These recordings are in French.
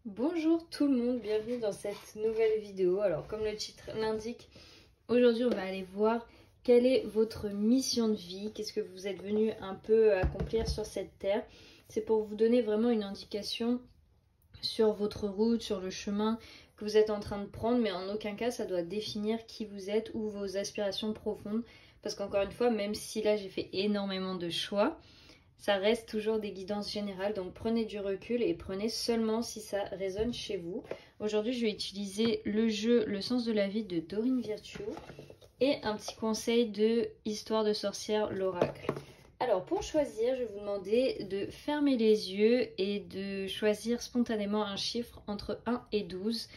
Bonjour tout le monde, bienvenue dans cette nouvelle vidéo. Alors comme le titre l'indique, aujourd'hui on va aller voir quelle est votre mission de vie, qu'est-ce que vous êtes venu un peu accomplir sur cette terre. C'est pour vous donner vraiment une indication sur votre route, sur le chemin que vous êtes en train de prendre, mais en aucun cas ça doit définir qui vous êtes ou vos aspirations profondes. Parce qu'encore une fois, même si là j'ai fait énormément de choix, ça reste toujours des guidances générales, donc prenez du recul et prenez seulement si ça résonne chez vous. Aujourd'hui, je vais utiliser le jeu Le sens de la vie de Dorine Virtue et un petit conseil de Histoire de sorcière, l'oracle. Alors pour choisir, je vais vous demander de fermer les yeux et de choisir spontanément un chiffre entre 1 et 12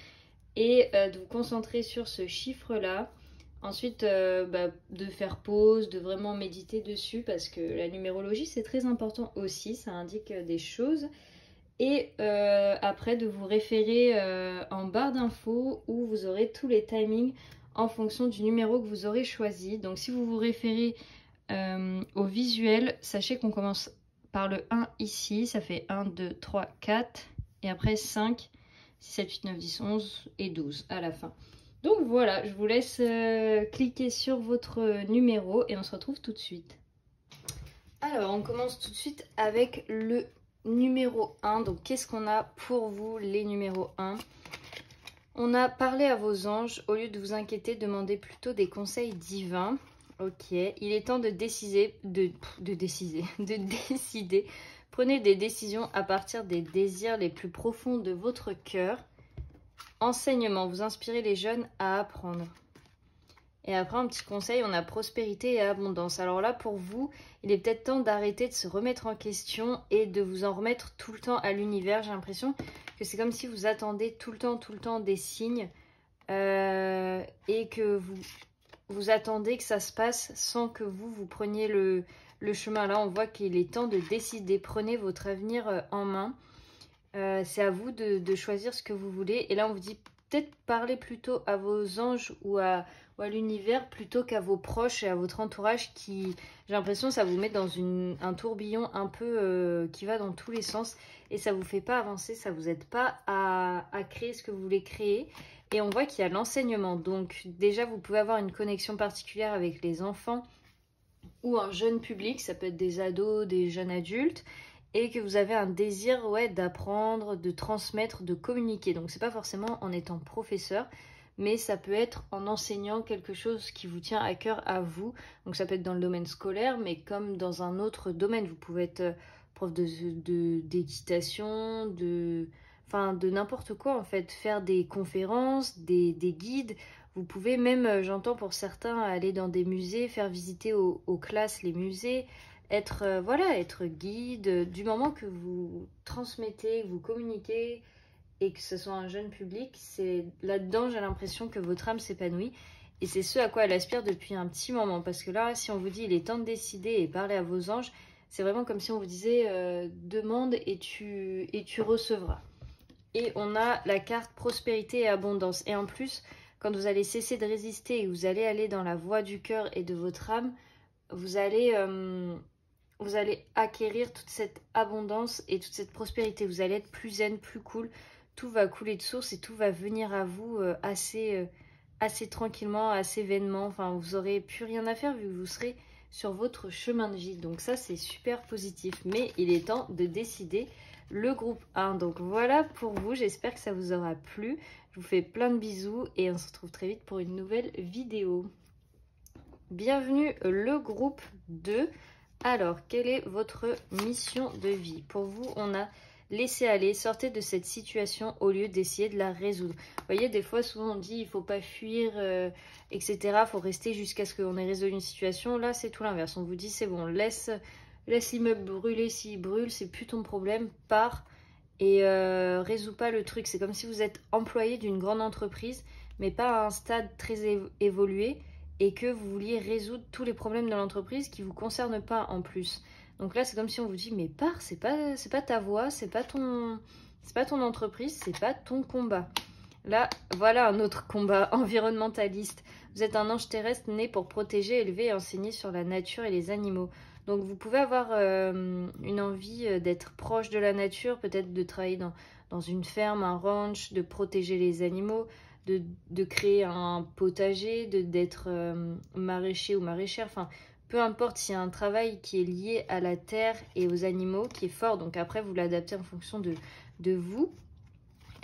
et de vous concentrer sur ce chiffre-là. Ensuite, de faire pause, de vraiment méditer dessus parce que la numérologie c'est très important aussi, ça indique des choses. Et après de vous référer en barre d'infos où vous aurez tous les timings en fonction du numéro que vous aurez choisi. Donc si vous vous référez au visuel, sachez qu'on commence par le 1 ici, ça fait 1, 2, 3, 4 et après 5, 6, 7, 8, 9, 10, 11 et 12 à la fin. Donc voilà, je vous laisse cliquer sur votre numéro et on se retrouve tout de suite. Alors, on commence tout de suite avec le numéro 1. Donc, qu'est-ce qu'on a pour vous, les numéros 1? On a parlé à vos anges. Au lieu de vous inquiéter, demandez plutôt des conseils divins. Ok, il est temps de décider. Prenez des décisions à partir des désirs les plus profonds de votre cœur. Enseignement, vous inspirez les jeunes à apprendre. Et après, un petit conseil, on a prospérité et abondance. Alors là, pour vous, il est peut-être temps d'arrêter de se remettre en question et de vous en remettre tout le temps à l'univers. J'ai l'impression que c'est comme si vous attendez tout le temps des signes et que vous attendez que ça se passe sans que vous preniez le chemin. Là, on voit qu'il est temps de décider. Prenez votre avenir en main. C'est à vous de choisir ce que vous voulez. Et là, on vous dit peut-être parler plutôt à vos anges ou à l'univers plutôt qu'à vos proches et à votre entourage qui, j'ai l'impression, ça vous met dans un tourbillon un peu qui va dans tous les sens et ça vous fait pas avancer, ça vous aide pas à créer ce que vous voulez créer. Et on voit qu'il y a l'enseignement. Donc déjà, vous pouvez avoir une connexion particulière avec les enfants ou un jeune public, ça peut être des ados, des jeunes adultes, et que vous avez un désir d'apprendre, de transmettre, de communiquer. Donc c'est pas forcément en étant professeur, mais ça peut être en enseignant quelque chose qui vous tient à cœur à vous. Donc ça peut être dans le domaine scolaire, mais comme dans un autre domaine. Vous pouvez être prof d'équitation, de n'importe quoi en fait. Faire des conférences, des guides. Vous pouvez même, j'entends pour certains, aller dans des musées, faire visiter aux classes les musées. Être guide, du moment que vous transmettez, que vous communiquez et que ce soit un jeune public, c'est là-dedans j'ai l'impression que votre âme s'épanouit et c'est ce à quoi elle aspire depuis un petit moment. Parce que là, si on vous dit il est temps de décider et parler à vos anges, c'est vraiment comme si on vous disait demande et tu recevras. Et on a la carte prospérité et abondance. Et en plus, quand vous allez cesser de résister et vous allez aller dans la voie du cœur et de votre âme, vous allez acquérir toute cette abondance et toute cette prospérité. Vous allez être plus zen, plus cool. Tout va couler de source et tout va venir à vous assez tranquillement, assez vainement. Enfin, vous n'aurez plus rien à faire vu que vous serez sur votre chemin de vie. Donc ça, c'est super positif. Mais il est temps de décider le groupe 1. Donc voilà pour vous. J'espère que ça vous aura plu. Je vous fais plein de bisous et on se retrouve très vite pour une nouvelle vidéo. Bienvenue le groupe 2. Alors, quelle est votre mission de vie? Pour vous, on a laissé aller, sortez de cette situation au lieu d'essayer de la résoudre. Vous voyez, des fois, souvent on dit il ne faut pas fuir, etc. Il faut rester jusqu'à ce qu'on ait résolu une situation. Là, c'est tout l'inverse. On vous dit c'est bon, laisse l'immeuble brûler s'il brûle, c'est plus ton problème, pars et résous pas le truc. C'est comme si vous êtes employé d'une grande entreprise, mais pas à un stade très évolué, et que vous vouliez résoudre tous les problèmes de l'entreprise qui ne vous concernent pas en plus. Donc là, c'est comme si on vous dit, mais pars, c'est pas ta voie, c'est pas ton entreprise, c'est pas ton combat. Là, voilà un autre combat environnementaliste. Vous êtes un ange terrestre né pour protéger, élever et enseigner sur la nature et les animaux. Donc vous pouvez avoir une envie d'être proche de la nature, peut-être de travailler dans une ferme, un ranch, de protéger les animaux, de créer un potager, d'être maraîcher ou maraîchère. Enfin, peu importe s'il y a un travail qui est lié à la terre et aux animaux qui est fort. Donc après, vous l'adaptez en fonction de vous.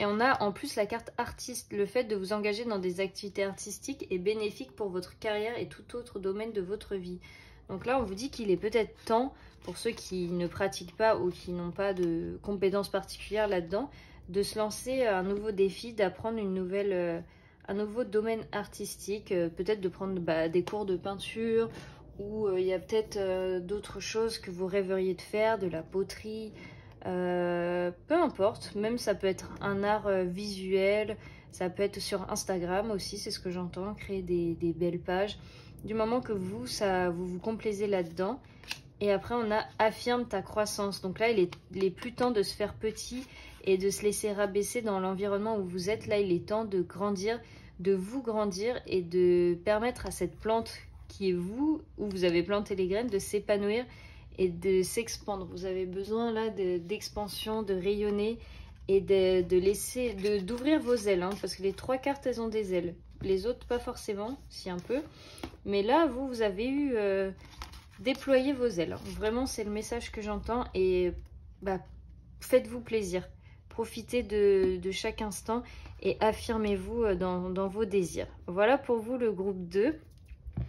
Et on a en plus la carte artiste. Le fait de vous engager dans des activités artistiques est bénéfique pour votre carrière et tout autre domaine de votre vie. Donc là, on vous dit qu'il est peut-être temps, pour ceux qui ne pratiquent pas ou qui n'ont pas de compétences particulières là-dedans, de se lancer un nouveau défi, d'apprendre un nouveau domaine artistique, peut-être de prendre des cours de peinture, ou il y a peut-être d'autres choses que vous rêveriez de faire, de la poterie, peu importe, même ça peut être un art visuel, ça peut être sur Instagram aussi, c'est ce que j'entends, créer des belles pages. Du moment que vous vous complaisez là-dedans. Et après, on a affirme ta croissance. Donc là, il est plus temps de se faire petit et de se laisser rabaisser dans l'environnement où vous êtes. Là, il est temps de grandir, de vous grandir et de permettre à cette plante qui est vous, où vous avez planté les graines, de s'épanouir et de s'expandre. Vous avez besoin là d'expansion, de rayonner et d'ouvrir vos ailes. Hein, parce que les 3 cartes, elles ont des ailes. Les autres, pas forcément, si un peu. Mais là, vous avez eu déployer vos ailes. Vraiment, c'est le message que j'entends. Et faites-vous plaisir. Profitez de chaque instant et affirmez-vous dans vos désirs. Voilà pour vous le groupe 2.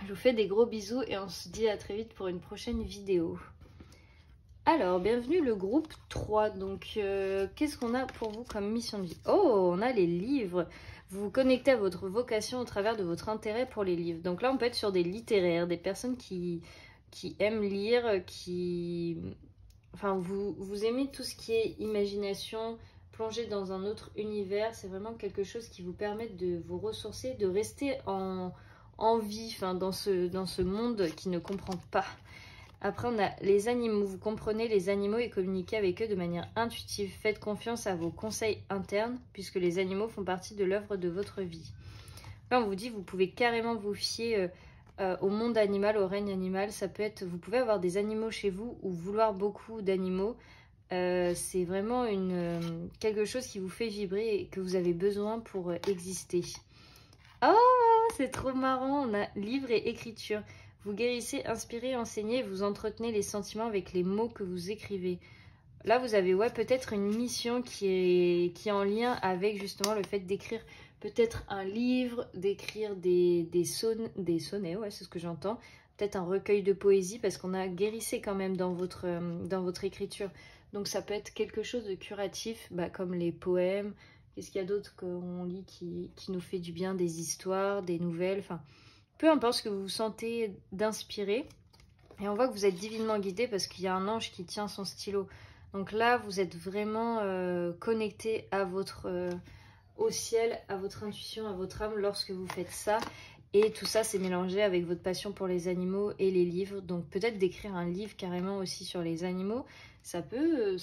Je vous fais des gros bisous et on se dit à très vite pour une prochaine vidéo. Alors, bienvenue le groupe 3. Donc, qu'est-ce qu'on a pour vous comme mission de vie? Oh, on a les livres. Vous vous connectez à votre vocation au travers de votre intérêt pour les livres. Donc là, on peut être sur des littéraires, des personnes qui aiment lire, Enfin, vous aimez tout ce qui est imagination, plonger dans un autre univers. C'est vraiment quelque chose qui vous permet de vous ressourcer, de rester en vie, enfin, dans ce monde qui ne comprend pas. Après, on a les animaux. Vous comprenez les animaux et communiquez avec eux de manière intuitive. Faites confiance à vos conseils internes, puisque les animaux font partie de l'œuvre de votre vie. Là, on vous dit, vous pouvez carrément vous fier au monde animal, au règne animal. Ça peut être, vous pouvez avoir des animaux chez vous ou vouloir beaucoup d'animaux. C'est vraiment quelque chose qui vous fait vibrer et que vous avez besoin pour exister. Oh, c'est trop marrant. On a livre et écriture. Vous guérissez, inspirez, enseignez, vous entretenez les sentiments avec les mots que vous écrivez. Là, vous avez peut-être une mission qui est en lien avec justement le fait d'écrire peut-être un livre, d'écrire des sonnets, ouais, c'est ce que j'entends. Peut-être un recueil de poésie parce qu'on a guérissé quand même dans votre écriture. Donc ça peut être quelque chose de curatif, comme les poèmes. Qu'est-ce qu'il y a d'autre qu'on lit qui nous fait du bien, des histoires, des nouvelles, enfin... Peu importe ce que vous vous sentez d'inspirer. Et on voit que vous êtes divinement guidé parce qu'il y a un ange qui tient son stylo. Donc là, vous êtes vraiment connecté à au ciel, à votre intuition, à votre âme lorsque vous faites ça. Et tout ça, c'est mélangé avec votre passion pour les animaux et les livres. Donc peut-être d'écrire un livre carrément aussi sur les animaux, ça peut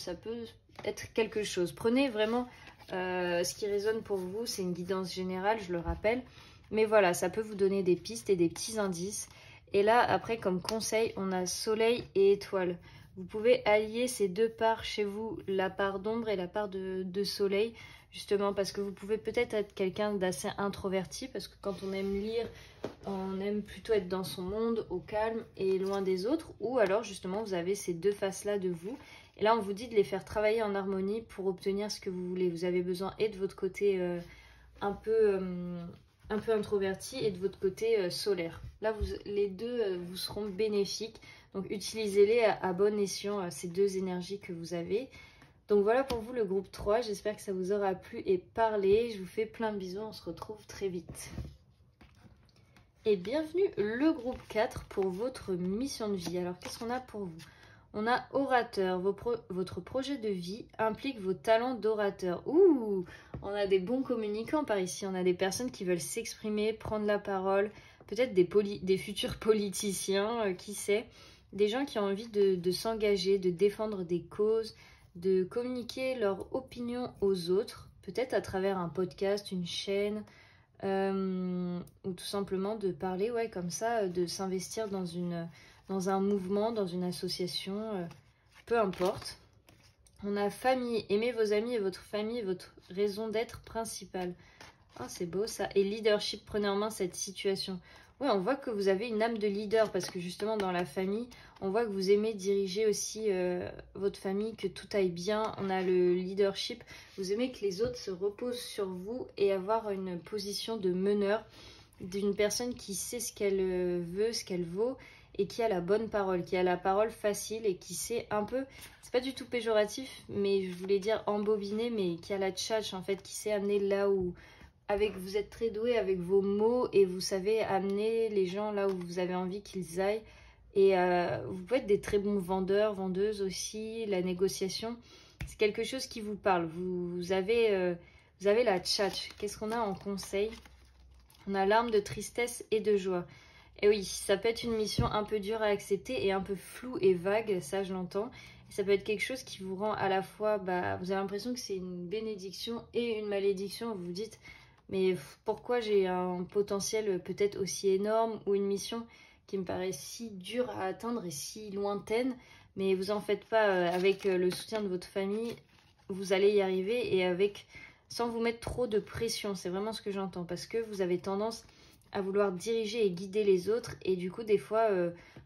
être quelque chose. Prenez vraiment ce qui résonne pour vous. C'est une guidance générale, je le rappelle. Mais voilà, ça peut vous donner des pistes et des petits indices. Et là, après, comme conseil, on a soleil et étoile. Vous pouvez allier ces 2 parts chez vous, la part d'ombre et la part de soleil, justement parce que vous pouvez peut-être être quelqu'un d'assez introverti, parce que quand on aime lire, on aime plutôt être dans son monde, au calme et loin des autres. Ou alors, justement, vous avez ces 2 faces-là de vous. Et là, on vous dit de les faire travailler en harmonie pour obtenir ce que vous voulez. Vous avez besoin et de votre côté un peu introverti et de votre côté solaire. Là, les deux vous seront bénéfiques. Donc, utilisez-les à bon escient, ces 2 énergies que vous avez. Donc, voilà pour vous le groupe 3. J'espère que ça vous aura plu et parlé. Je vous fais plein de bisous. On se retrouve très vite. Et bienvenue le groupe 4 pour votre mission de vie. Alors, qu'est-ce qu'on a pour vous? On a orateur. Votre projet de vie implique vos talents d'orateur. Ouh, on a des bons communicants par ici. On a des personnes qui veulent s'exprimer, prendre la parole. Peut-être des futurs politiciens, qui sait. Des gens qui ont envie de s'engager, de défendre des causes, de communiquer leur opinion aux autres. Peut-être à travers un podcast, une chaîne, ou tout simplement de parler, ouais, comme ça, de s'investir dans un mouvement, dans une association, peu importe. On a famille, aimez vos amis et votre famille est votre raison d'être principale. Ah, c'est beau ça. Et leadership, prenez en main cette situation. Ouais, on voit que vous avez une âme de leader parce que justement dans la famille, on voit que vous aimez diriger aussi votre famille, que tout aille bien. On a le leadership. Vous aimez que les autres se reposent sur vous et avoir une position de meneur, d'une personne qui sait ce qu'elle veut, ce qu'elle vaut et qui a la bonne parole, qui a la parole facile et qui sait un peu, c'est pas du tout péjoratif, mais je voulais dire embobiner, mais qui a la tchatch en fait, qui sait amener là où... vous êtes très doué avec vos mots et vous savez amener les gens là où vous avez envie qu'ils aillent. Et vous pouvez être des très bons vendeurs, vendeuses aussi. La négociation, c'est quelque chose qui vous parle. Vous avez la tchatch. Qu'est-ce qu'on a en conseil? On a l'arme de tristesse et de joie. Et oui, ça peut être une mission un peu dure à accepter et un peu floue et vague, ça je l'entends. Ça peut être quelque chose qui vous rend à la fois, vous avez l'impression que c'est une bénédiction et une malédiction. Vous vous dites, mais pourquoi j'ai un potentiel peut-être aussi énorme ou une mission qui me paraît si dure à atteindre et si lointaine. Mais vous en faites pas, avec le soutien de votre famille, vous allez y arriver et sans vous mettre trop de pression. C'est vraiment ce que j'entends parce que vous avez tendance à vouloir diriger et guider les autres et du coup des fois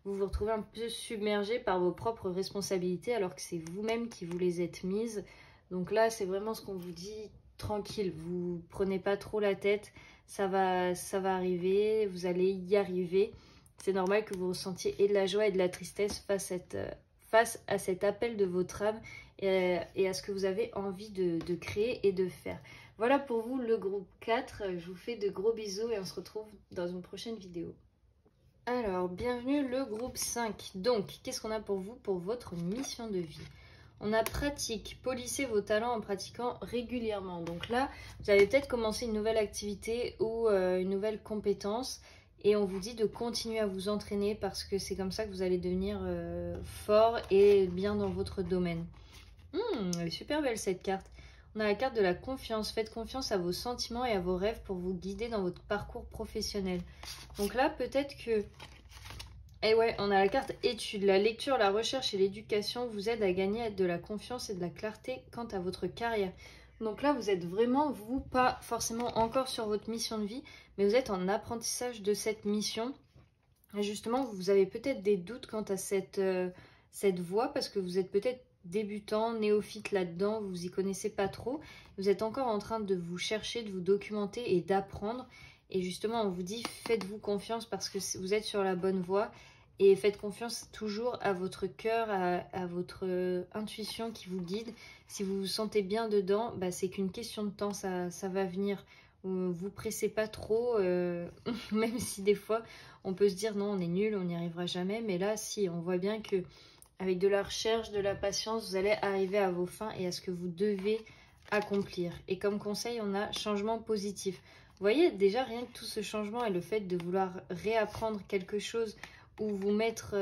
vous vous retrouvez un peu submergé par vos propres responsabilités alors que c'est vous-même qui vous les êtes mises. Donc là c'est vraiment ce qu'on vous dit, tranquille, vous prenez pas trop la tête, ça va arriver, vous allez y arriver. C'est normal que vous ressentiez et de la joie et de la tristesse face à cet appel de votre âme et à ce que vous avez envie de créer et de faire. Voilà pour vous le groupe 4, je vous fais de gros bisous et on se retrouve dans une prochaine vidéo. Alors, bienvenue le groupe 5. Donc, qu'est-ce qu'on a pour vous pour votre mission de vie? On a pratique, polissez vos talents en pratiquant régulièrement. Donc là, vous allez peut-être commencer une nouvelle activité ou une nouvelle compétence et on vous dit de continuer à vous entraîner parce que c'est comme ça que vous allez devenir fort et bien dans votre domaine. Elle est super belle cette carte. On a la carte de la confiance. Faites confiance à vos sentiments et à vos rêves pour vous guider dans votre parcours professionnel. Donc là, peut-être que... Et ouais, on a la carte études. La lecture, la recherche et l'éducation vous aident à gagner de la confiance et de la clarté quant à votre carrière. Donc là, vous êtes vraiment, vous, pas forcément encore sur votre mission de vie, mais vous êtes en apprentissage de cette mission. Et justement, vous avez peut-être des doutes quant à cette voie parce que vous êtes peut-être débutant, néophyte là-dedans, vous y connaissez pas trop. Vous êtes encore en train de vous chercher, de vous documenter et d'apprendre. Et justement, on vous dit, faites-vous confiance parce que vous êtes sur la bonne voie. Et faites confiance toujours à votre cœur, à votre intuition qui vous guide. Si vous vous sentez bien dedans, c'est qu'une question de temps, ça va venir. Vous pressez pas trop, même si des fois, on peut se dire non, on est nul, on n'y arrivera jamais. Mais là, si, on voit bien que avec de la recherche, de la patience, vous allez arriver à vos fins et à ce que vous devez accomplir. Et comme conseil, on a changement positif. Vous voyez, déjà, rien que tout ce changement et le fait de vouloir réapprendre quelque chose ou vous mettre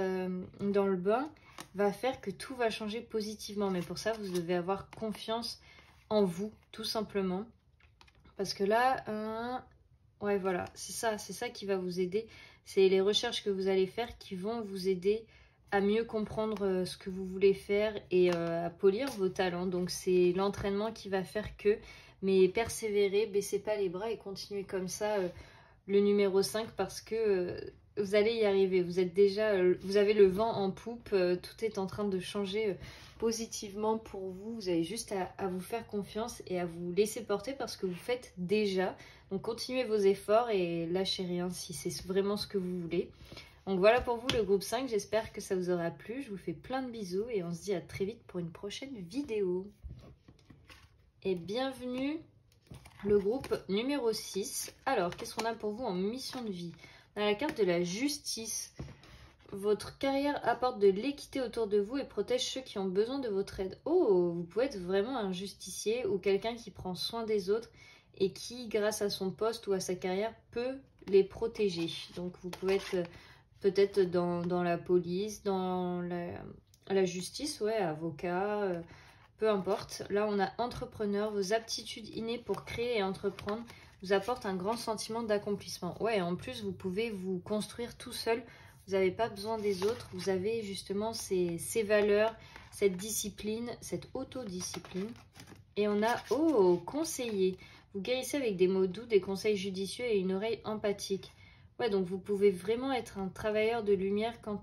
dans le bain va faire que tout va changer positivement. Mais pour ça, vous devez avoir confiance en vous, tout simplement. Parce que là, ouais, voilà, c'est ça qui va vous aider. C'est les recherches que vous allez faire qui vont vous aider à mieux comprendre ce que vous voulez faire et à polir vos talents. Donc c'est l'entraînement qui va faire que, mais persévérez, baissez pas les bras et continuez comme ça le numéro 5 parce que vous allez y arriver. Vous êtes déjà, vous avez le vent en poupe, tout est en train de changer positivement pour vous. Vous avez juste à vous faire confiance et à vous laisser porter parce que vous faites déjà. Donc continuez vos efforts et lâchez rien si c'est vraiment ce que vous voulez. Donc voilà pour vous le groupe 5, j'espère que ça vous aura plu. Je vous fais plein de bisous et on se dit à très vite pour une prochaine vidéo. Et bienvenue le groupe numéro 6. Alors, qu'est-ce qu'on a pour vous en mission de vie? On a la carte de la justice. Votre carrière apporte de l'équité autour de vous et protège ceux qui ont besoin de votre aide. Oh, vous pouvez être vraiment un justicier ou quelqu'un qui prend soin des autres et qui, grâce à son poste ou à sa carrière, peut les protéger. Donc, vous pouvez être peut-être dans la police, dans la justice, ouais, avocat, peu importe. Là, on a entrepreneur, vos aptitudes innées pour créer et entreprendre vous apporte un grand sentiment d'accomplissement. Ouais, en plus, vous pouvez vous construire tout seul. Vous n'avez pas besoin des autres. Vous avez justement ces valeurs, cette discipline, cette autodiscipline. Et on a, oh, conseiller. Vous guérissez avec des mots doux, des conseils judicieux et une oreille empathique. Ouais, donc vous pouvez vraiment être un travailleur de lumière quant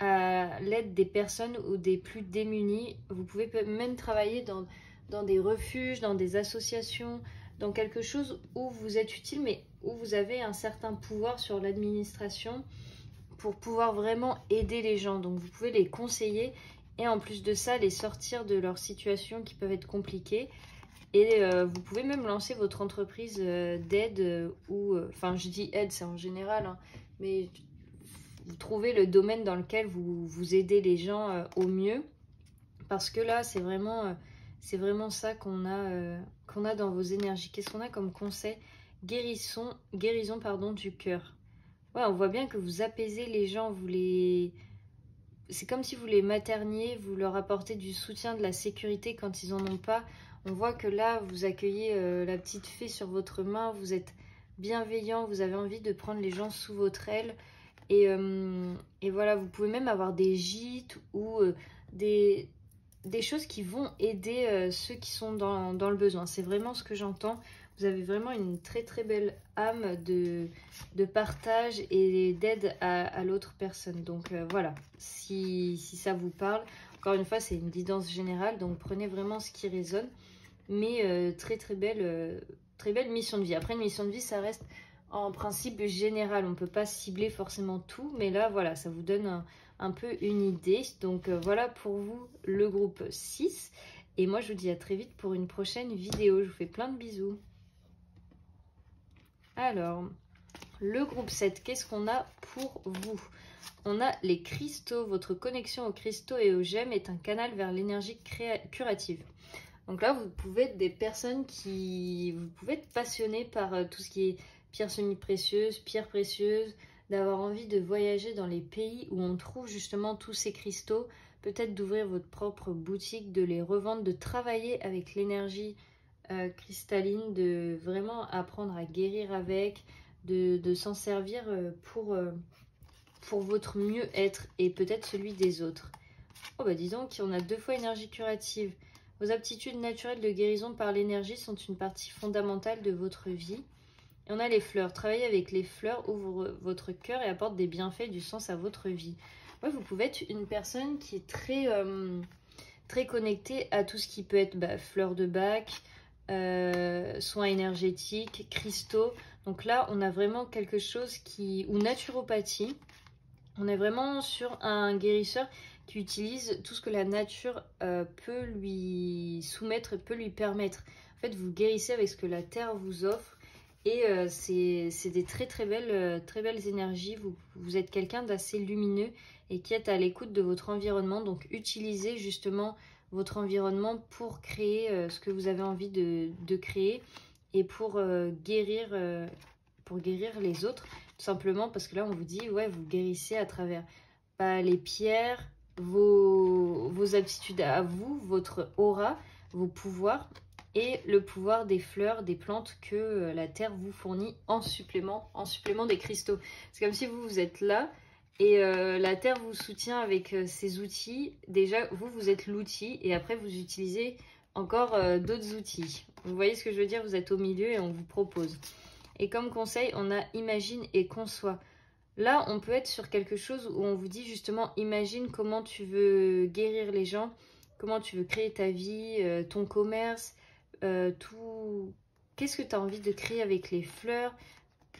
à l'aide des personnes ou des plus démunis. Vous pouvez même travailler dans des refuges, dans des associations, dans quelque chose où vous êtes utile, mais où vous avez un certain pouvoir sur l'administration pour pouvoir vraiment aider les gens. Donc vous pouvez les conseiller et en plus de ça, les sortir de leurs situations qui peuvent être compliquées. Et vous pouvez même lancer votre entreprise d'aide ou... Enfin, je dis aide, c'est en général, hein, mais vous trouvez le domaine dans lequel vous aidez les gens au mieux. Parce que là, c'est vraiment ça qu'on a dans vos énergies. Qu'est-ce qu'on a comme conseil? Guérison pardon, du cœur. Ouais, on voit bien que vous apaisez les gens, c'est comme si vous les materniez, vous leur apportez du soutien, de la sécurité quand ils en ont pas. On voit que là, vous accueillez la petite fée sur votre main, vous êtes bienveillant, vous avez envie de prendre les gens sous votre aile. Et voilà, vous pouvez même avoir des gîtes ou des choses qui vont aider ceux qui sont dans le besoin. C'est vraiment ce que j'entends. Vous avez vraiment une très très belle âme de partage et d'aide à l'autre personne. Donc voilà, si ça vous parle, encore une fois, c'est une guidance générale, donc prenez vraiment ce qui résonne. Mais très belle mission de vie. Après, une mission de vie, ça reste en principe général. On ne peut pas cibler forcément tout, mais là, voilà, ça vous donne un peu une idée. Donc voilà pour vous le groupe 6. Et moi, je vous dis à très vite pour une prochaine vidéo. Je vous fais plein de bisous. Alors, le groupe 7, qu'est-ce qu'on a pour vous? On a les cristaux. Votre connexion aux cristaux et aux gemmes est un canal vers l'énergie curative. Donc là, vous pouvez être des personnes vous pouvez être passionnés par tout ce qui est pierres semi-précieuses, pierres précieuses, d'avoir envie de voyager dans les pays où on trouve justement tous ces cristaux, peut-être d'ouvrir votre propre boutique, de les revendre, de travailler avec l'énergie cristalline, de vraiment apprendre à guérir avec, de s'en servir pour votre mieux-être et peut-être celui des autres. Oh bah dis donc, on a 2 fois énergie curative. Vos aptitudes naturelles de guérison par l'énergie sont une partie fondamentale de votre vie. Et on a les fleurs. Travailler avec les fleurs ouvre votre cœur et apporte des bienfaits et du sens à votre vie. Ouais, vous pouvez être une personne qui est très connectée à tout ce qui peut être fleurs de bac, soins énergétiques, cristaux. Donc là, on a vraiment quelque chose ou naturopathie. On est vraiment sur un guérisseur qui utilise tout ce que la nature peut lui soumettre, peut lui permettre. En fait, vous guérissez avec ce que la terre vous offre et c'est des très belles énergies. Vous êtes quelqu'un d'assez lumineux et qui est à l'écoute de votre environnement. Donc, utilisez justement votre environnement pour créer ce que vous avez envie de créer et pour guérir les autres. Tout simplement parce que là, on vous dit, ouais, vous guérissez à travers les pierres, vos aptitudes à vous, votre aura, vos pouvoirs et le pouvoir des fleurs, des plantes que la terre vous fournit en supplément des cristaux. C'est comme si vous êtes là et la terre vous soutient avec ses outils. Déjà, vous êtes l'outil et après vous utilisez encore d'autres outils. Vous voyez ce que je veux dire? Vous êtes au milieu et on vous propose. Et comme conseil, on a imagine et conçoit. Là, on peut être sur quelque chose où on vous dit justement, imagine comment tu veux guérir les gens, comment tu veux créer ta vie, ton commerce, tout. Qu'est-ce que tu as envie de créer avec les fleurs,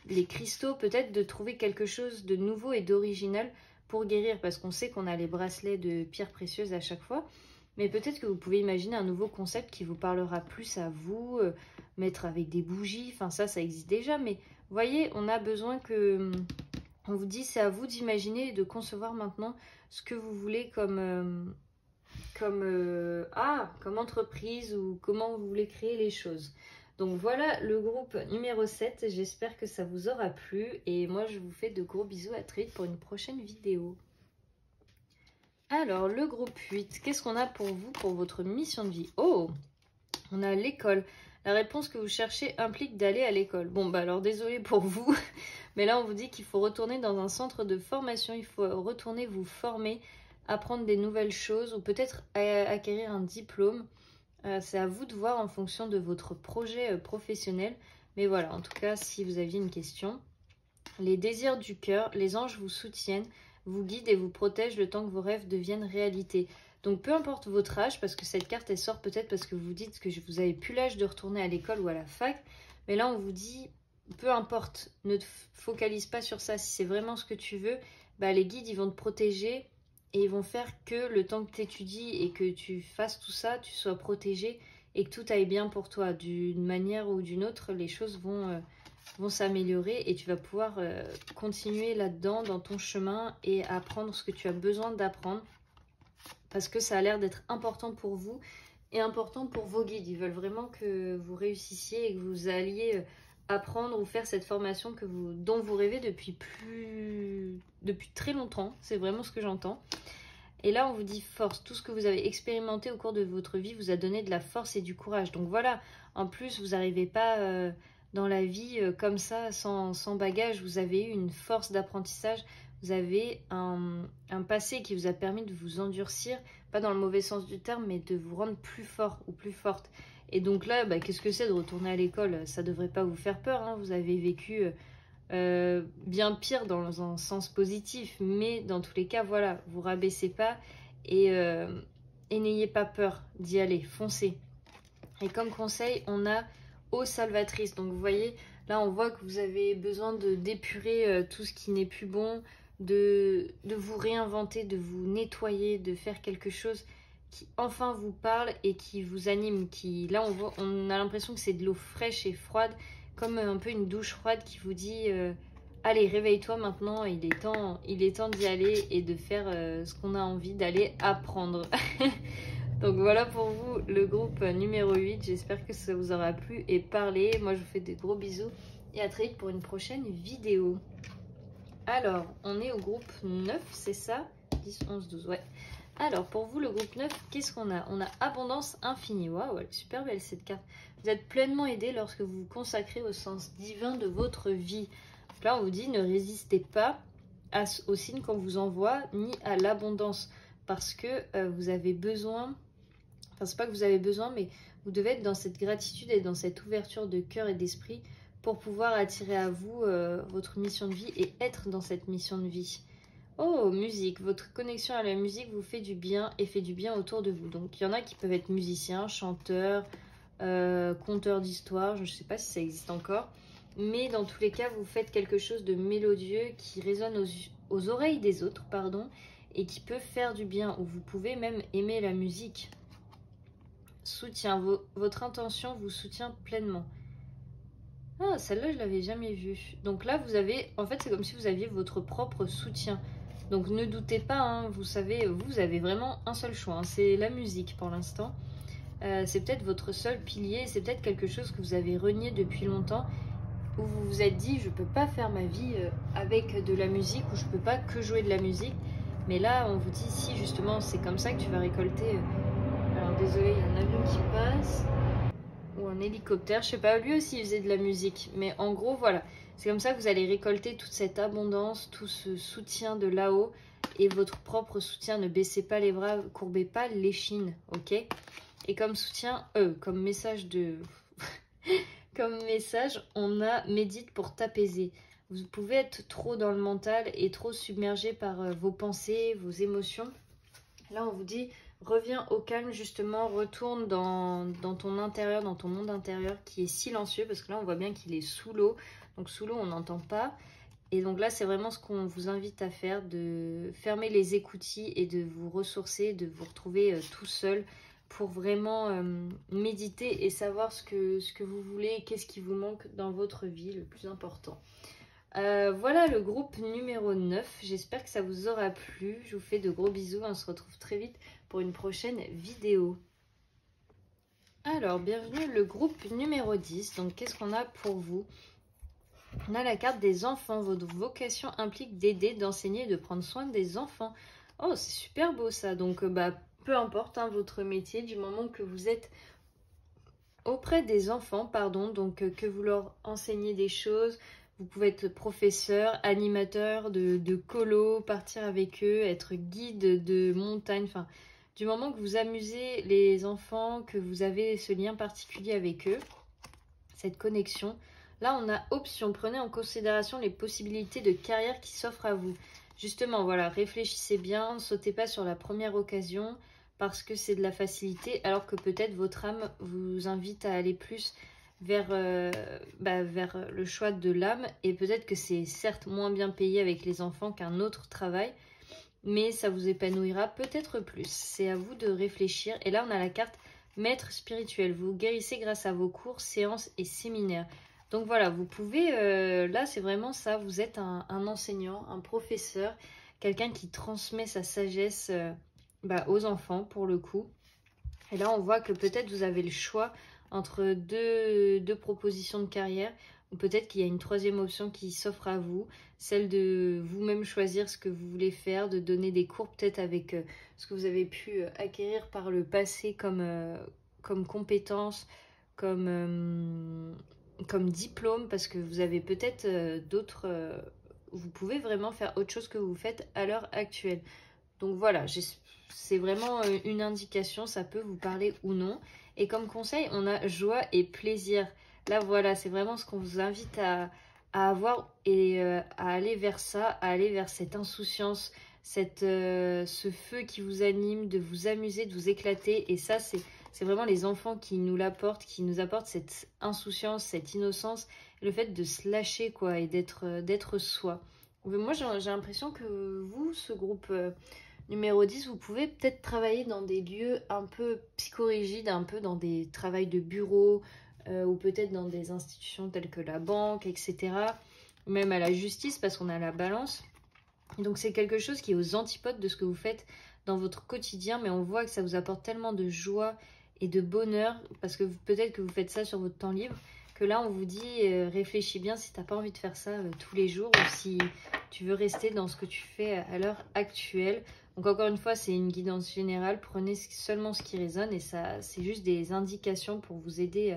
les cristaux, peut-être de trouver quelque chose de nouveau et d'original pour guérir, parce qu'on sait qu'on a les bracelets de pierres précieuses à chaque fois. Mais peut-être que vous pouvez imaginer un nouveau concept qui vous parlera plus à vous, mettre avec des bougies, enfin ça existe déjà, mais vous voyez, on a besoin que... On vous dit, c'est à vous d'imaginer et de concevoir maintenant ce que vous voulez comme entreprise ou comment vous voulez créer les choses. Donc voilà le groupe numéro 7, j'espère que ça vous aura plu et moi je vous fais de gros bisous, à très vite pour une prochaine vidéo. Alors le groupe 8, qu'est-ce qu'on a pour vous, pour votre mission de vie? Oh, on a l'école. La réponse que vous cherchez implique d'aller à l'école. Bon, bah alors désolé pour vous, mais là on vous dit qu'il faut retourner dans un centre de formation, il faut retourner vous former, apprendre des nouvelles choses ou peut-être acquérir un diplôme. C'est à vous de voir en fonction de votre projet professionnel. Mais voilà, en tout cas, si vous aviez une question. Les désirs du cœur, les anges vous soutiennent, vous guident et vous protègent le temps que vos rêves deviennent réalité. Donc peu importe votre âge, parce que cette carte elle sort peut-être parce que vous dites que vous n'avez plus l'âge de retourner à l'école ou à la fac, mais là on vous dit peu importe, ne te focalise pas sur ça. Si c'est vraiment ce que tu veux, bah, les guides ils vont te protéger et ils vont faire que le temps que tu étudies et que tu fasses tout ça, tu sois protégé et que tout aille bien pour toi. D'une manière ou d'une autre, les choses vont s'améliorer et tu vas pouvoir continuer là-dedans, dans ton chemin et apprendre ce que tu as besoin d'apprendre. Parce que ça a l'air d'être important pour vous et important pour vos guides. Ils veulent vraiment que vous réussissiez et que vous alliez apprendre ou faire cette formation dont vous rêvez depuis très longtemps. C'est vraiment ce que j'entends. Et là, on vous dit force. Tout ce que vous avez expérimenté au cours de votre vie vous a donné de la force et du courage. Donc voilà, en plus, vous n'arrivez pas dans la vie comme ça, sans bagage. Vous avez eu une force d'apprentissage. Vous avez un passé qui vous a permis de vous endurcir, pas dans le mauvais sens du terme, mais de vous rendre plus fort ou plus forte. Et donc là, bah, qu'est-ce que c'est de retourner à l'école? Ça ne devrait pas vous faire peur, hein. Vous avez vécu bien pire dans un sens positif, mais dans tous les cas, voilà, vous rabaissez pas et n'ayez pas peur d'y aller, foncez. Et comme conseil, on a eau salvatrice. Donc vous voyez, là on voit que vous avez besoin d'épurer tout ce qui n'est plus bon, de vous réinventer, de vous nettoyer, de faire quelque chose qui enfin vous parle et qui vous anime. Là on a l'impression que c'est de l'eau fraîche et froide, comme un peu une douche froide qui vous dit allez, réveille-toi maintenant, il est temps d'y aller et de faire ce qu'on a envie d'aller apprendre. Donc voilà pour vous le groupe numéro 8, j'espère que ça vous aura plu et parlé. Moi je vous fais des gros bisous et à très vite pour une prochaine vidéo. Alors, on est au groupe 9, c'est ça? 10, 11, 12, ouais. Alors, pour vous, le groupe 9, qu'est-ce qu'on a? On a abondance infinie. Waouh, elle est super belle cette carte. Vous êtes pleinement aidé lorsque vous vous consacrez au sens divin de votre vie. Donc là, on vous dit, ne résistez pas aux signes qu'on vous envoie, ni à l'abondance. Parce que vous avez besoin, enfin, c'est pas que vous avez besoin, mais vous devez être dans cette gratitude et dans cette ouverture de cœur et d'esprit pour pouvoir attirer à vous votre mission de vie et être dans cette mission de vie. Oh, musique. Votre connexion à la musique vous fait du bien et fait du bien autour de vous. Donc, il y en a qui peuvent être musiciens, chanteurs, conteurs d'histoire. Je ne sais pas si ça existe encore. Mais dans tous les cas, vous faites quelque chose de mélodieux qui résonne aux oreilles des autres, pardon, et qui peut faire du bien. Ou vous pouvez même aimer la musique. Soutien. Votre intention vous soutient pleinement. Ah, celle-là, je l'avais jamais vue. Donc là, vous avez... En fait, c'est comme si vous aviez votre propre soutien. Donc ne doutez pas, hein, vous savez, vous avez vraiment un seul choix. Hein, c'est la musique pour l'instant. C'est peut-être votre seul pilier. C'est peut-être quelque chose que vous avez renié depuis longtemps. Où vous vous êtes dit, je peux pas faire ma vie avec de la musique. Ou je peux pas que jouer de la musique. Mais là, on vous dit, si justement, c'est comme ça que tu vas récolter... Alors désolé, il y a un avion qui passe... ou un hélicoptère, je sais pas, lui aussi il faisait de la musique, mais en gros voilà, c'est comme ça que vous allez récolter toute cette abondance, tout ce soutien de là-haut et votre propre soutien. Ne baissez pas les bras, courbez pas l'échine, ok? Et comme soutien, comme message de... comme message, on a médite pour t'apaiser. Vous pouvez être trop dans le mental et trop submergé par vos pensées, vos émotions. Là on vous dit... Reviens au calme justement, retourne dans ton intérieur, dans ton monde intérieur qui est silencieux parce que là on voit bien qu'il est sous l'eau. Donc sous l'eau on n'entend pas. Et donc là c'est vraiment ce qu'on vous invite à faire, de fermer les écoutilles et de vous ressourcer, de vous retrouver tout seul pour vraiment méditer et savoir ce que vous voulez, qu'est-ce qui vous manque dans votre vie, le plus important. Voilà le groupe numéro 9, j'espère que ça vous aura plu, je vous fais de gros bisous, on se retrouve très vite pour une prochaine vidéo. Alors, bienvenue le groupe numéro 10, donc qu'est-ce qu'on a pour vous? On a la carte des enfants, votre vocation implique d'aider, d'enseigner et de prendre soin des enfants. Oh, c'est super beau ça, donc peu importe hein, votre métier, du moment que vous êtes auprès des enfants, pardon, donc que vous leur enseignez des choses. Vous pouvez être professeur, animateur de colo, partir avec eux, être guide de montagne. Enfin, du moment que vous amusez les enfants, que vous avez ce lien particulier avec eux, cette connexion. Là, on a option. Prenez en considération les possibilités de carrière qui s'offrent à vous. Justement, voilà, réfléchissez bien, ne sautez pas sur la première occasion parce que c'est de la facilité, alors que peut-être votre âme vous invite à aller plus vers le choix de l'âme. Et peut-être que c'est certes moins bien payé avec les enfants qu'un autre travail, mais ça vous épanouira peut-être plus. C'est à vous de réfléchir. Et là, on a la carte maître spirituel. Vous guérissez grâce à vos cours, séances et séminaires. Donc voilà, vous pouvez, là c'est vraiment ça, vous êtes un enseignant, un professeur, quelqu'un qui transmet sa sagesse aux enfants pour le coup. Et là on voit que peut-être vous avez le choix entre deux propositions de carrière, ou peut-être qu'il y a une troisième option qui s'offre à vous, celle de vous-même choisir ce que vous voulez faire, de donner des cours peut-être avec ce que vous avez pu acquérir par le passé comme compétences, comme diplôme, parce que vous avez peut-être vous pouvez vraiment faire autre chose que vous faites à l'heure actuelle. Donc voilà, c'est vraiment une indication, ça peut vous parler ou non. Et comme conseil, on a joie et plaisir. Là voilà, c'est vraiment ce qu'on vous invite à avoir et à aller vers ça, à aller vers cette insouciance, ce feu qui vous anime, de vous amuser, de vous éclater. Et ça, c'est vraiment les enfants qui nous l'apportent, qui nous apportent cette insouciance, cette innocence, le fait de se lâcher quoi et d'être soi. Moi, j'ai l'impression que vous, ce groupe numéro 10, vous pouvez peut-être travailler dans des lieux un peu psychorigides, un peu dans des travails de bureau, ou peut-être dans des institutions telles que la banque, etc. Ou même à la justice, parce qu'on a la balance. Et donc c'est quelque chose qui est aux antipodes de ce que vous faites dans votre quotidien, mais on voit que ça vous apporte tellement de joie et de bonheur, parce que peut-être que vous faites ça sur votre temps libre, que là on vous dit réfléchis bien si tu n'as pas envie de faire ça tous les jours, ou si tu veux rester dans ce que tu fais à l'heure actuelle. Donc encore une fois, c'est une guidance générale, prenez seulement ce qui résonne, et ça c'est juste des indications pour vous aider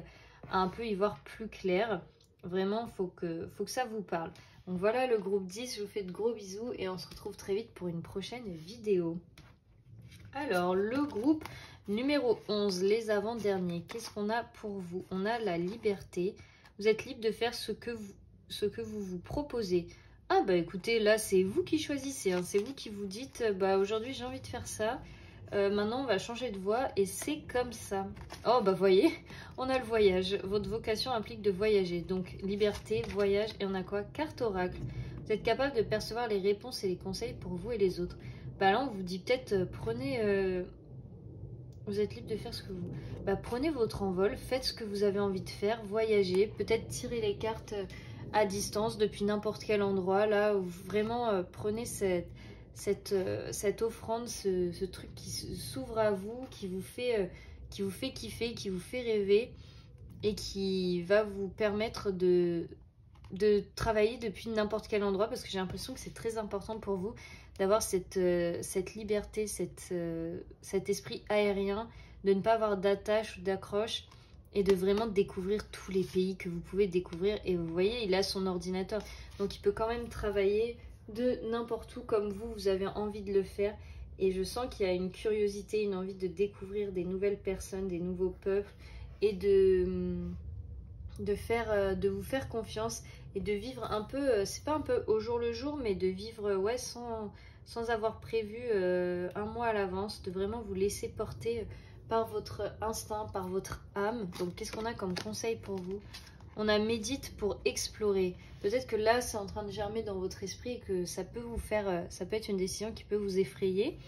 à un peu y voir plus clair. Vraiment, faut que ça vous parle. Donc voilà le groupe 10, je vous fais de gros bisous et on se retrouve très vite pour une prochaine vidéo. Alors, le groupe numéro 11, les avant-derniers, qu'est-ce qu'on a pour vous? On a la liberté. Vous êtes libre de faire ce que vous proposez. Ah bah écoutez, là c'est vous qui choisissez, hein. C'est vous qui vous dites, bah aujourd'hui j'ai envie de faire ça. Maintenant on va changer de voie et c'est comme ça. Oh bah voyez, on a le voyage. Votre vocation implique de voyager. Donc liberté, voyage, et on a quoi? Carte oracle. Vous êtes capable de percevoir les réponses et les conseils pour vous et les autres. Bah là on vous dit peut-être prenez... vous êtes libre de faire ce que vous... Bah prenez votre envol, faites ce que vous avez envie de faire, voyagez, peut-être tirez les cartes à distance depuis n'importe quel endroit. Là où vraiment prenez cette offrande, ce truc qui s'ouvre à vous, qui vous fait kiffer, qui vous fait rêver et qui va vous permettre de travailler depuis n'importe quel endroit, parce que j'ai l'impression que c'est très important pour vous d'avoir cette liberté, cet esprit aérien, de ne pas avoir d'attache ou d'accroche et de vraiment découvrir tous les pays que vous pouvez découvrir. Et vous voyez, il a son ordinateur, donc il peut quand même travailler de n'importe où comme vous avez envie de le faire. Et je sens qu'il y a une curiosité, une envie de découvrir des nouvelles personnes, des nouveaux peuples, et de vous faire confiance et de vivre un peu, c'est pas un peu au jour le jour, mais de vivre ouais, sans avoir prévu un mois à l'avance, de vraiment vous laisser porter par votre instinct, par votre âme. Donc qu'est-ce qu'on a comme conseil pour vous? On a médite pour explorer. Peut-être que là c'est en train de germer dans votre esprit et que ça peut vous faire, ça peut être une décision qui peut vous effrayer.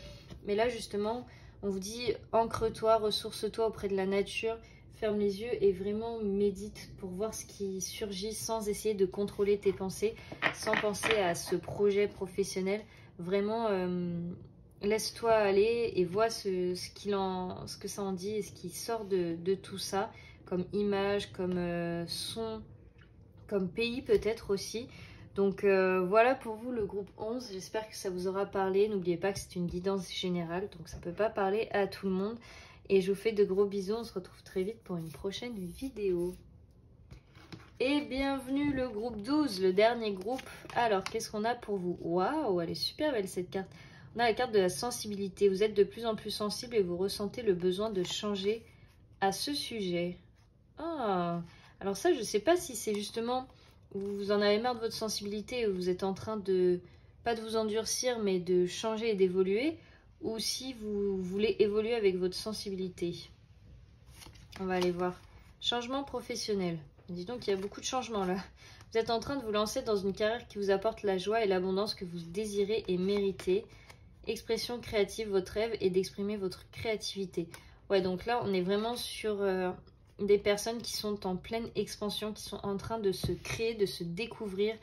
Mais là justement on vous dit ancre-toi, ressource-toi auprès de la nature. Ferme les yeux et vraiment médite pour voir ce qui surgit sans essayer de contrôler tes pensées, sans penser à ce projet professionnel. Vraiment, laisse-toi aller et vois ce que ça en dit et ce qui sort de tout ça, comme image, comme son, comme pays peut-être aussi. Donc voilà pour vous le groupe 11, j'espère que ça vous aura parlé. N'oubliez pas que c'est une guidance générale, donc ça ne peut pas parler à tout le monde. Et je vous fais de gros bisous, on se retrouve très vite pour une prochaine vidéo. Et bienvenue le groupe 12, le dernier groupe. Alors, qu'est-ce qu'on a pour vous? Waouh, elle est super belle cette carte. On a la carte de la sensibilité. Vous êtes de plus en plus sensible et vous ressentez le besoin de changer à ce sujet. Ah, alors ça, je ne sais pas si c'est justement, vous en avez marre de votre sensibilité, ou vous êtes en train de, pas de vous endurcir, mais de changer et d'évoluer, ou si vous voulez évoluer avec votre sensibilité. On va aller voir. Changement professionnel. Dis donc, il y a beaucoup de changements là. Vous êtes en train de vous lancer dans une carrière qui vous apporte la joie et l'abondance que vous désirez et méritez. Expression créative, votre rêve est d'exprimer votre créativité. Ouais, donc là, on est vraiment sur des personnes qui sont en pleine expansion, qui sont en train de se créer, de se découvrir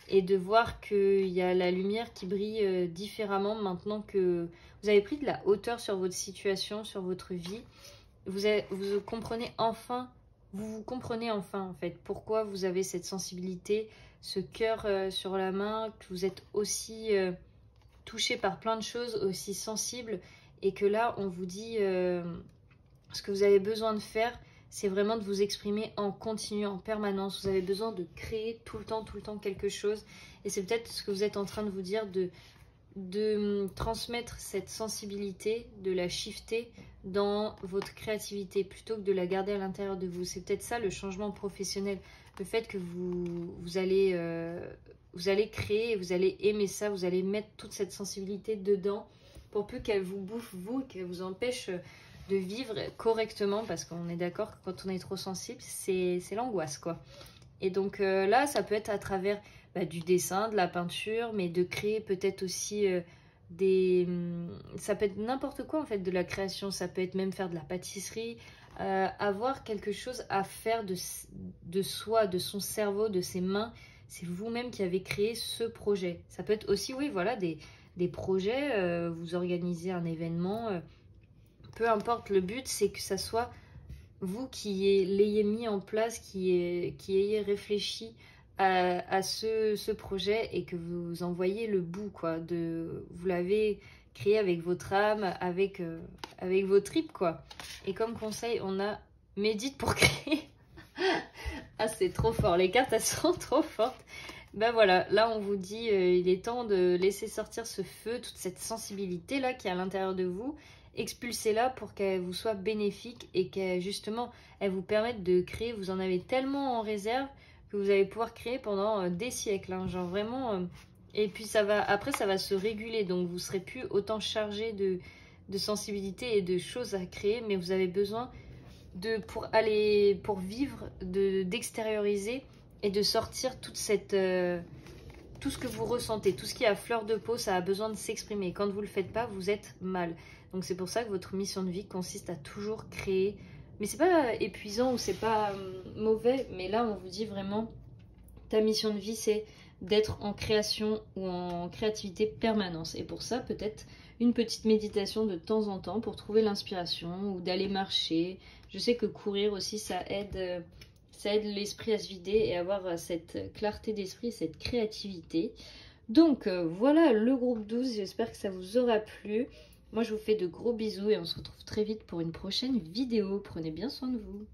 et de voir qu'il y a la lumière qui brille différemment maintenant que vous avez pris de la hauteur sur votre situation, sur votre vie. Vous comprenez enfin, vous comprenez enfin en fait pourquoi vous avez cette sensibilité, ce cœur sur la main, que vous êtes aussi touché par plein de choses, aussi sensible, et que là on vous dit ce que vous avez besoin de faire, c'est vraiment de vous exprimer en continu, en permanence. Vous avez besoin de créer tout le temps quelque chose, et c'est peut-être ce que vous êtes en train de vous dire, de transmettre cette sensibilité, de la shifter dans votre créativité plutôt que de la garder à l'intérieur de vous. C'est peut-être ça le changement professionnel, le fait que vous allez créer, vous allez aimer ça, vous allez mettre toute cette sensibilité dedans pour plus qu'elle vous bouffe vous, qu'elle vous empêche de vivre correctement, parce qu'on est d'accord que quand on est trop sensible, c'est l'angoisse quoi. Et donc là, ça peut être à travers du dessin, de la peinture, mais de créer peut-être aussi ça peut être n'importe quoi en fait, de la création. Ça peut être même faire de la pâtisserie, avoir quelque chose à faire de soi, de son cerveau, de ses mains. C'est vous-même qui avez créé ce projet. Ça peut être aussi, oui, voilà, des projets, vous organisez un événement, peu importe, le but c'est que ça soit vous qui l'ayez mis en place, qui ayez réfléchi à ce projet et que vous envoyez le bout, quoi. Vous l'avez créé avec votre âme, avec vos tripes, quoi. Et comme conseil, on a médite pour créer. Ah, c'est trop fort, les cartes elles sont trop fortes. Ben voilà, là on vous dit il est temps de laisser sortir ce feu, toute cette sensibilité là qui est à l'intérieur de vous. Expulsez-la pour qu'elle vous soit bénéfique et qu'elle justement elle vous permette de créer. Vous en avez tellement en réserve que vous allez pouvoir créer pendant des siècles, hein, genre vraiment. Et puis après ça va se réguler, donc vous serez plus autant chargé de sensibilité et de choses à créer, mais vous avez besoin pour vivre, d'extérioriser et de sortir toute cette tout ce que vous ressentez, tout ce qui est à fleur de peau, ça a besoin de s'exprimer. Quand vous le faites pas, vous êtes mal. Donc c'est pour ça que votre mission de vie consiste à toujours créer. Mais c'est pas épuisant ou c'est pas mauvais, mais là on vous dit vraiment ta mission de vie c'est d'être en création ou en créativité permanente. Et pour ça peut-être une petite méditation de temps en temps pour trouver l'inspiration ou d'aller marcher. Je sais que courir aussi ça aide l'esprit à se vider et avoir cette clarté d'esprit, cette créativité. Donc voilà le groupe 12, j'espère que ça vous aura plu. Moi je vous fais de gros bisous et on se retrouve très vite pour une prochaine vidéo. Prenez bien soin de vous.